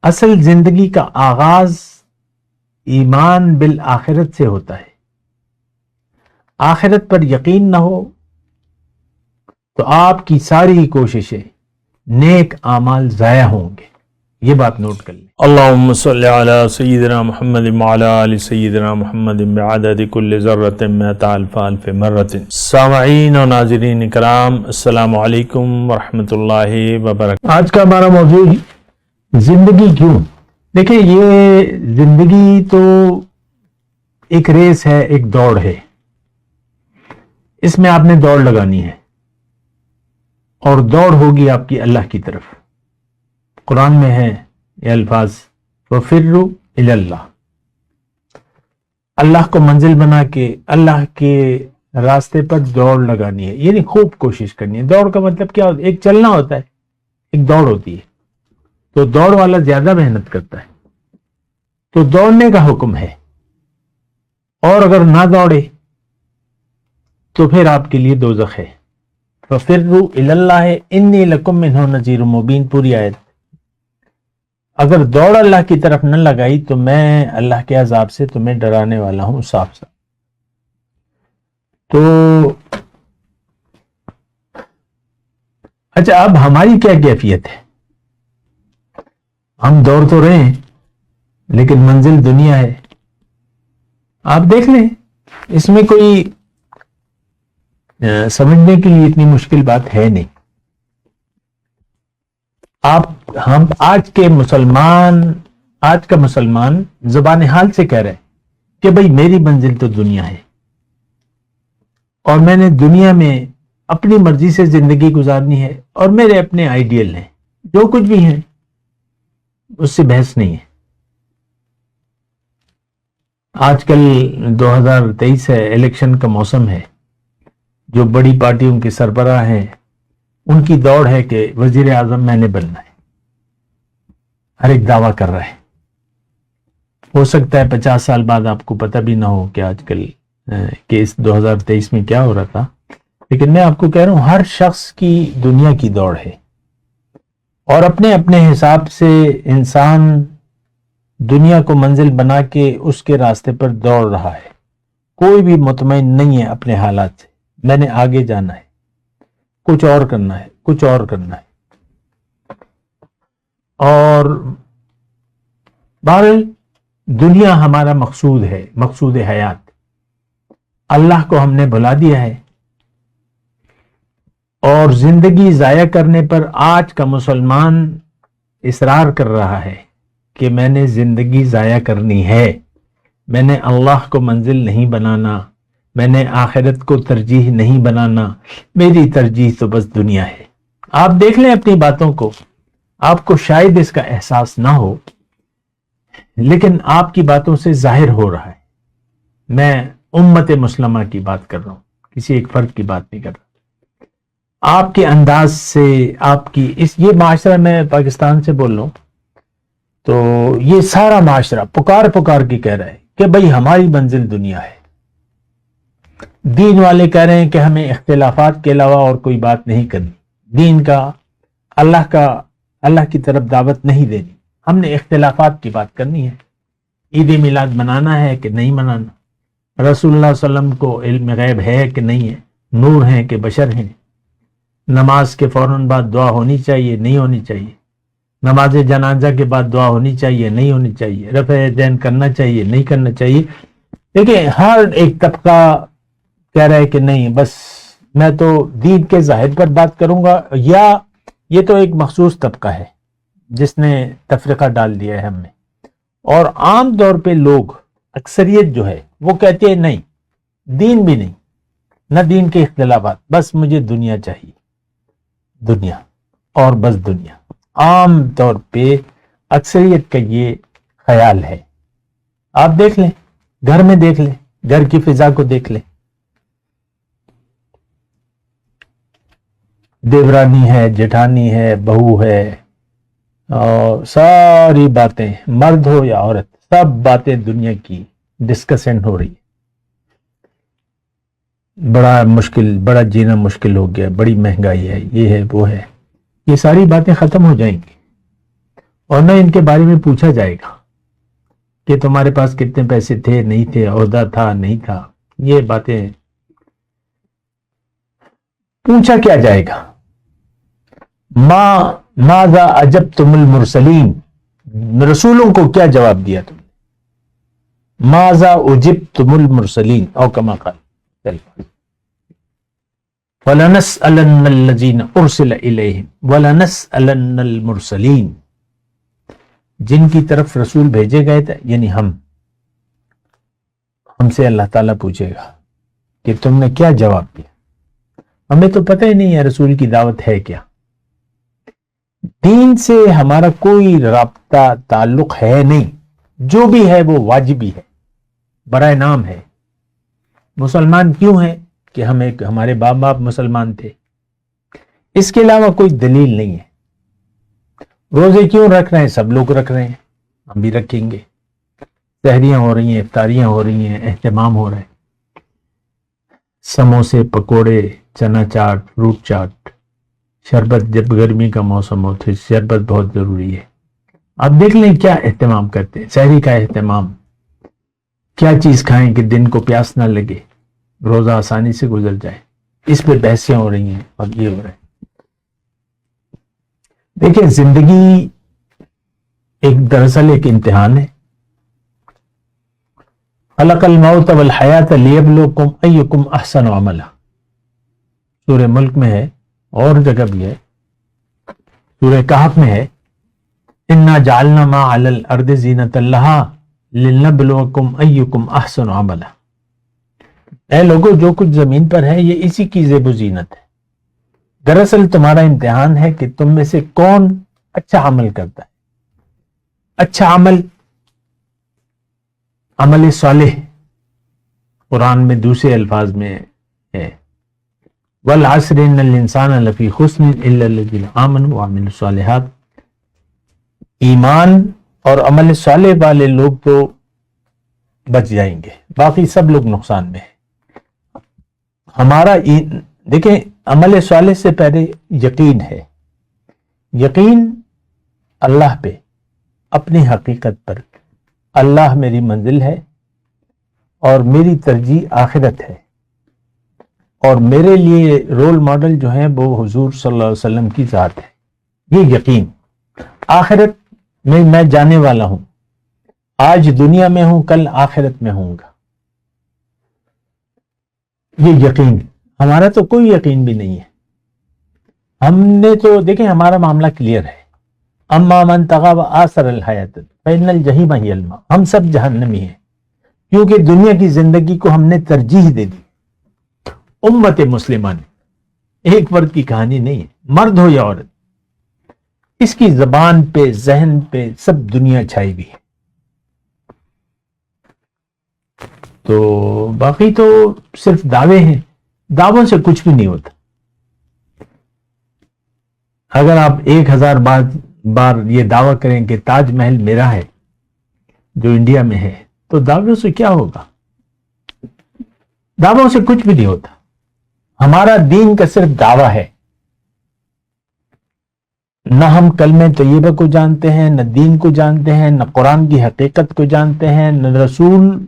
اصل زندگی کا آغاز ایمان بالآخرت سے ہوتا ہے. آخرت پر یقین نہ ہو تو آپ کی ساری کوششیں، نیک اعمال ضائع ہوں گے. یہ بات نوٹ کر لیں. اللہم صلی علی سیدنا محمد وعلی آل سیدنا محمد بعدد کل ذرۃ مئۃ الف الف مرۃ. سامعین و ناظرین کرام، السلام علیکم ورحمۃ اللہ وبرکاتہ. آج کا ہمارا موضوع زندگی کیوں. دیکھیں، یہ زندگی تو ایک ریس ہے، ایک دوڑ ہے. اس میں آپ نے دوڑ لگانی ہے اور دوڑ ہوگی آپ کی اللہ کی طرف. قرآن میں ہے یہ الفاظ، وَفِرُّوا إِلَى اللَّهِ. اللہ کو منزل بنا کے اللہ کے راستے پر دوڑ لگانی ہے، یعنی خوب کوشش کرنی ہے. دوڑ کا مطلب کیا ہوتا ہے؟ ایک چلنا ہوتا ہے، ایک دوڑ ہوتی ہے. تو دوڑ والا زیادہ محنت کرتا ہے، تو دوڑنے کا حکم ہے. اور اگر نہ دوڑے تو پھر آپ کے لیے دوزخ ہے. فَفِرُّوا إِلَى اللَّهِ إِنِّي لَكُمْ مِنْهُ نَذِيرٌ مُبِينٌ. پوری آیت. اگر دوڑ اللہ کی طرف نہ لگائی تو میں اللہ کے عذاب سے تمہیں ڈرانے والا ہوں صاف صاف. تو اچھا، اب ہماری کیا کیفیت ہے؟ ہم دوڑ تو رہے ہیں لیکن منزل دنیا ہے. آپ دیکھ لیں، اس میں کوئی سمجھنے کے لیے اتنی مشکل بات ہے نہیں. ہم آج کا مسلمان زبان حال سے کہہ رہے ہیں کہ بھئی میری منزل تو دنیا ہے اور میں نے دنیا میں اپنی مرضی سے زندگی گزارنی ہے اور میرے اپنے آئیڈیل ہیں، جو کچھ بھی ہیں اس سے بحث نہیں ہے. آج کل 2023 ہے، الیکشن کا موسم ہے. جو بڑی پارٹیوں کے سربراہ ہیں ان کی دوڑ ہے کہ وزیر اعظم میں نے بننا ہے. ہر ایک دعویٰ کر رہا ہے. ہو سکتا ہے 50 سال بعد آپ کو پتہ بھی نہ ہو کہ آج کل کہ اس 2023 میں کیا ہو رہا تھا. لیکن میں آپ کو کہہ رہا ہوں، ہر شخص کی دنیا کی دوڑ ہے اور اپنے اپنے حساب سے انسان دنیا کو منزل بنا کے اس کے راستے پر دوڑ رہا ہے. کوئی بھی مطمئن نہیں ہے اپنے حالات سے. میں نے آگے جانا ہے، کچھ اور کرنا ہے، کچھ اور کرنا ہے. اور بہرحال دنیا ہمارا مقصود ہے، مقصود حیات. اللہ کو ہم نے بھلا دیا ہے اور زندگی ضائع کرنے پر آج کا مسلمان اصرار کر رہا ہے کہ میں نے زندگی ضائع کرنی ہے. میں نے اللہ کو منزل نہیں بنانا، میں نے آخرت کو ترجیح نہیں بنانا، میری ترجیح تو بس دنیا ہے. آپ دیکھ لیں اپنی باتوں کو. آپ کو شاید اس کا احساس نہ ہو لیکن آپ کی باتوں سے ظاہر ہو رہا ہے. میں امت مسلمہ کی بات کر رہا ہوں، کسی ایک فرد کی بات نہیں کر رہا. آپ کے انداز سے، آپ کی یہ معاشرہ، میں پاکستان سے بول رہا ہوں، تو یہ سارا معاشرہ پکار کے کہہ رہا ہے کہ بھئی ہماری منزل دنیا ہے. دین والے کہہ رہے ہیں کہ ہمیں اختلافات کے علاوہ اور کوئی بات نہیں کرنی. دین کا، اللہ کی طرف دعوت نہیں دینی. ہم نے اختلافات کی بات کرنی ہے. عید میلاد منانا ہے کہ نہیں منانا. رسول اللہ صلی اللہ علیہ وسلم کو علم غیب ہے کہ نہیں ہے. نور ہیں کہ بشر ہیں. نماز کے فوراً بعد دعا ہونی چاہیے نہیں ہونی چاہیے. نماز جنازہ کے بعد دعا ہونی چاہیے نہیں ہونی چاہیے. رفع یدین کرنا چاہیے نہیں کرنا چاہیے. دیکھیں، ہر ایک طبقہ کہہ رہا ہے کہ نہیں، بس میں تو دین کے ظاہر پر بات کروں گا. یا یہ تو ایک مخصوص طبقہ ہے جس نے تفرقہ ڈال دیا ہے ہم نے. اور عام طور پہ لوگ، اکثریت جو ہے وہ کہتے ہیں نہیں، دین بھی نہیں، نہ دین کے اختلافات، بس مجھے دنیا چاہیے، دنیا اور بس دنیا. عام طور پہ اکثریت کا یہ خیال ہے. آپ دیکھ لیں، گھر میں دیکھ لیں، گھر کی فضا کو دیکھ لیں. دیورانی ہے، جٹھانی ہے، بہو ہے، اور ساری باتیں، مرد ہو یا عورت، سب باتیں دنیا کی ڈسکشن ہو رہی ہے. بڑا جینا مشکل ہو گیا، بڑی مہنگائی ہے، یہ ہے وہ ہے. یہ ساری باتیں ختم ہو جائیں گی اور نہ ان کے بارے میں پوچھا جائے گا کہ تمہارے پاس کتنے پیسے تھے نہیں تھے، عہدہ تھا نہیں تھا، یہ باتیں پوچھا کیا جائے گا؟ ماذا اجبتم المرسلین، رسولوں کو کیا جواب دیا تم نے؟ ماذا اجبتم المرسلین او کما قال وَلَنَسْأَلَنَّ الَّذِينَ أُرْسِلَ إِلَيْهِمْ وَلَنَسْأَلَنَّ الْمُرْسَلِينَ، جن کی طرف رسول بھیجے گئے تھے، یعنی ہم سے اللہ تعالیٰ پوچھے گا کہ تم نے کیا جواب دیا۔ ہمیں تو پتہ ہی نہیں ہے رسول کی دعوت ہے کیا، دین سے ہمارا کوئی رابطہ تعلق ہے نہیں، جو بھی ہے وہ واجبی ہے، برائے نام ہے۔ مسلمان کیوں ہیں؟ کہ ہمارے باپ مسلمان تھے، اس کے علاوہ کوئی دلیل نہیں ہے۔ روزے کیوں رکھ رہے ہیں؟ سب لوگ رکھ رہے ہیں، ہم بھی رکھیں گے۔ سحریاں ہو رہی ہیں، افطاریاں ہو رہی ہیں، اہتمام ہو رہا ہے، سموسے، پکوڑے، چنا چاٹ، فروٹ چاٹ، شربت، جب گرمی کا موسم ہو تو شربت بہت ضروری ہے۔ آپ دیکھ لیں کیا اہتمام کرتے ہیں، سحری کا اہتمام، کیا چیز کھائیں کہ دن کو پیاس نہ لگے، روزہ آسانی سے گزر جائے، اس پہ بحثیں ہو رہی ہیں اور یہ ہو رہا ہے۔ دیکھیں زندگی دراصل ایک امتحان ہے۔ خلق الموت والحیات لیبلوکم ایکم احسن عملا، سورہ ملک میں ہے اور جگہ بھی ہے، سورہ کہف میں ہے، انا جعلنا ما علی الارض زینۃ لہا لنبلوکم ایکم احسن عملا۔ اے لوگو، جو کچھ زمین پر ہے یہ اسی کی زیب و زینت ہے۔ دراصل تمہارا امتحان ہے کہ تم میں سے کون اچھا عمل کرتا ہے۔ اچھا عمل، عمل صالح، قرآن میں دوسرے الفاظ میں ہے والعصر ان الانسان لفی خسر الا الذین آمنوا وعملوا الصالحات۔ ایمان اور عمل صالح والے لوگ تو بچ جائیں گے، باقی سب لوگ نقصان میں ہیں۔ دیکھیں عمل صالح سے پہلے یقین ہے، یقین اللہ پہ، اپنی حقیقت پر، اللہ میری منزل ہے اور میری ترجیح آخرت ہے، اور میرے لیے رول ماڈل جو ہیں وہ حضور صلی اللہ علیہ وسلم کی ذات ہے۔ یہ یقین، آخرت میں میں جانے والا ہوں، آج دنیا میں ہوں، کل آخرت میں ہوں گا، یہ یقین۔ ہمارا تو کوئی یقین بھی نہیں ہے، ہم نے تو دیکھیں ہمارا معاملہ کلیئر ہے، اما من طغى وآثر الحیات فإن الجحیم هی المأوى، ہم سب جہنمی ہیں کیونکہ دنیا کی زندگی کو ہم نے ترجیح دے دی۔ امت مسلمہ نے، ایک فرد کی کہانی نہیں ہے، مرد ہو یا عورت، اس کی زبان پہ، ذہن پہ سب دنیا چھائی ہوئی ہے۔ تو باقی تو صرف دعوے ہیں، دعووں سے کچھ بھی نہیں ہوتا۔ اگر آپ 1000 بار یہ دعویٰ کریں کہ تاج محل میرا ہے جو انڈیا میں ہے، تو دعووں سے کیا ہوگا؟ دعووں سے کچھ بھی نہیں ہوتا۔ ہمارا دین کا صرف دعویٰ ہے، نہ ہم کلمہ طیبہ کو جانتے ہیں، نہ دین کو جانتے ہیں، نہ قرآن کی حقیقت کو جانتے ہیں، نہ رسول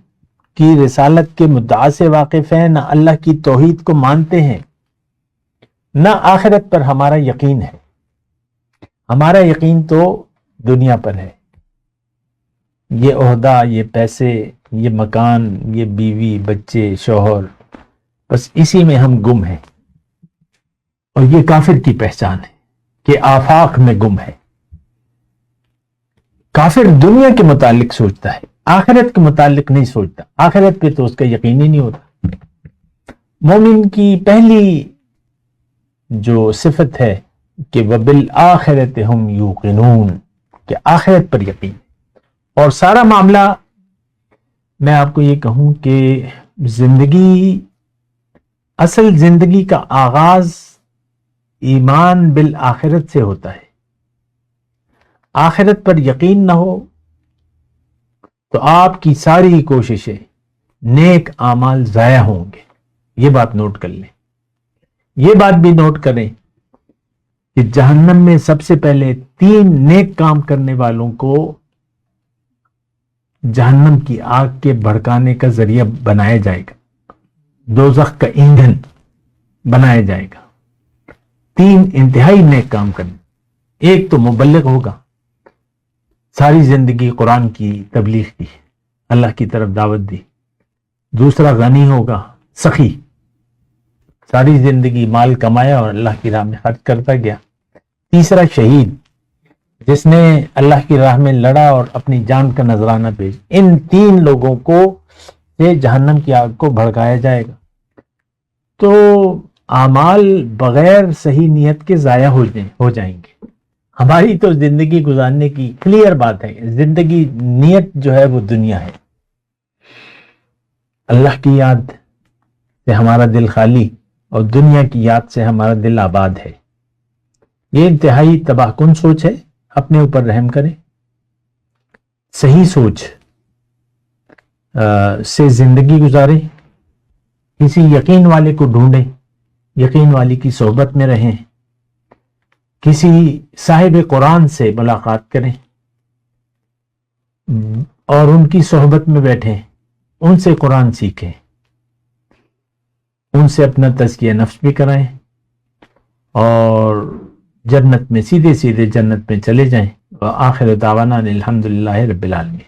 کی رسالت کے مدعا سے واقف ہیں، نہ اللہ کی توحید کو مانتے ہیں، نہ آخرت پر ہمارا یقین ہے۔ ہمارا یقین تو دنیا پر ہے، یہ عہدہ، یہ پیسے، یہ مکان، یہ بیوی، بچے، شوہر، بس اسی میں ہم گم ہیں۔ اور یہ کافر کی پہچان ہے کہ آفاق میں گم ہے۔ کافر دنیا کے متعلق سوچتا ہے، آخرت کے متعلق نہیں سوچتا، آخرت پہ تو اس کا یقین ہی نہیں ہوتا۔ مومن کی پہلی جو صفت ہے کہ وَبِالْآخِرَةِ هُمْ يُوقِنُونَ، کہ آخرت پر یقین۔ اور سارا معاملہ میں آپ کو یہ کہوں کہ زندگی، اصل زندگی کا آغاز ایمان بالآخرت سے ہوتا ہے۔ آخرت پر یقین نہ ہو تو آپ کی ساری کوششیں، نیک اعمال ضائع ہوں گے۔ یہ بات نوٹ کر لیں، یہ بات بھی نوٹ کریں کہ جہنم میں سب سے پہلے 3 نیک کام کرنے والوں کو جہنم کی آگ کے بھڑکانے کا ذریعہ بنایا جائے گا، دوزخ کا ایندھن بنایا جائے گا۔ 3 انتہائی نیک کام کرنے، ایک تو مبلغ ہوگا، ساری زندگی قرآن کی تبلیغ کی، اللہ کی طرف دعوت دی۔ دوسرا غنی ہوگا، سخی، ساری زندگی مال کمایا اور اللہ کی راہ میں خرچ کرتا گیا۔ تیسرا شہید، جس نے اللہ کی راہ میں لڑا اور اپنی جان کا نذرانہ پیش۔ ان 3 لوگوں کو سے جہنم کی آگ کو بھڑکایا جائے گا۔ تو اعمال بغیر صحیح نیت کے ضائع ہو جائیں گے۔ ہماری تو زندگی گزارنے کی کلیئر بات ہے، زندگی نیت جو ہے وہ دنیا ہے۔ اللہ کی یاد سے ہمارا دل خالی اور دنیا کی یاد سے ہمارا دل آباد ہے۔ یہ انتہائی تباہ کن سوچ ہے، اپنے اوپر رحم کریں۔ صحیح سوچ سے زندگی گزاریں، کسی یقین والے کو ڈھونڈیں، یقین والی کی صحبت میں رہیں، کسی صاحب قرآن سے ملاقات کریں اور ان کی صحبت میں بیٹھیں، ان سے قرآن سیکھیں، ان سے اپنا تزکیہ نفس بھی کرائیں اور جنت میں سیدھے جنت میں چلے جائیں۔ وآخر دعوانا الحمدللہ رب العالمین۔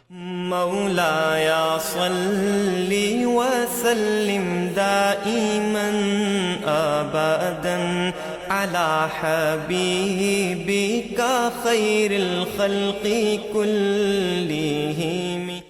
مولایا صلی وسلم دائما ابدا على حبیبک خیر الخلق کلہم۔